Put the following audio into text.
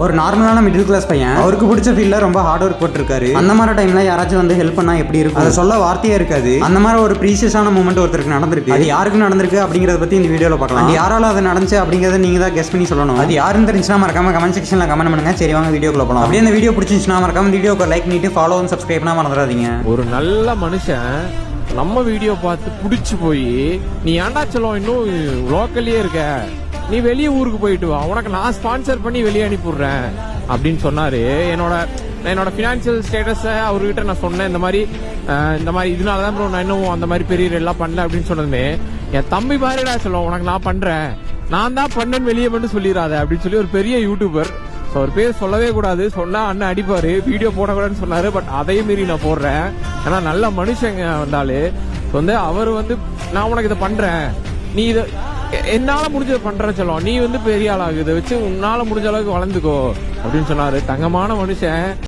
ஒரு நார்மலான middle class பையன் அவருக்கு பிடிச்ச ஃபீல்ட்ல ரொம்ப ஹார்ட் ஒர்க் போட்டுருக்காரு. அந்த மாதிரி டைம்ல யாராச்சும் வந்து ஹெல்ப் பண்ணா எப்படி இருக்கும், அதை சொல்ல வார்த்தையே இருக்காது. அந்த மாதிரி ஒரு ப்ரீசியஸான மூமெண்ட் ஒருத்தருக்கு நடந்திருக்கு. அது யாருக்கு நடந்திருக்கு அப்படிங்கறத பத்தி இந்த வீடியோல பார்க்கலாம். அது யாரால அது நடந்துச்சு அப்படிங்கறத நீங்க தான் கெஸ் பண்ணி சொல்லணும். அது யாருன்னு தெரிஞ்சுனா மறக்காம கமெண்ட் செக்ஷன்ல கமெண்ட் பண்ணுங்க. சரி வாங்க வீடியோக்குள்ள போலாம். அப்படியே இந்த வீடியோ பிடிச்சிருந்துச்சுனா மறக்காம வீடியோக்கு லைக் பண்ணிட்டு ஃபாலோ அண்ட் சப்ஸ்கிரைப் பண்ண மறந்துடாதீங்க. ஒரு நல்ல மனுஷன் நம்ம வீடியோ பார்த்து பிடிச்சு போய், நீ ஏன்டா சொல்லும் இன்னும் லோக்கல்லே இருக்க, நீ வெளியே ஊருக்கு போயிட்டு வா, உனக்கு நான் ஸ்பான்சர் பண்ணி வெளியே அனுப்பிடுறேன் அப்படின்னு சொன்னாரு. என்னோட பினான்சியல் ஸ்டேட்டஸ அவர்கிட்ட நான் சொன்னேன். இந்த மாதிரி இதனாலதான் ப்ரோ நான் இன்னும் அந்த மாதிரி பெரிய எல்லாம் பண்ணல அப்படின்னு சொன்னதுமே, என் தம்பி பாருடா சொல்லுவோம், உனக்கு நான் பண்றேன், நான் தான் பண்ணேன்னு வெளியே மட்டும் சொல்லிடாத அப்படின்னு சொல்லி ஒரு பெரிய யூடியூபர். அவர் பேர் சொல்லவே கூடாது, சொன்னா அண்ணன் அடிப்பாரு, வீடியோ போடக்கூடாதுன்னு சொன்னாரு. பட் அதையும் மீறி நான் போடுறேன். ஏன்னா நல்ல மனுஷங்க வந்தாலே வந்து அவர் வந்து நான் உனக்கு இதை பண்றேன், நீ இதை என்னால முடிஞ்சதை பண்றேன்னு சொல்லுவோம், நீ வந்து பெரிய ஆளாகு, இதை வச்சு உன்னால முடிஞ்ச அளவுக்கு வளர்ந்துக்கோ அப்படின்னு சொன்னாரு. தங்கமான மனுஷன்.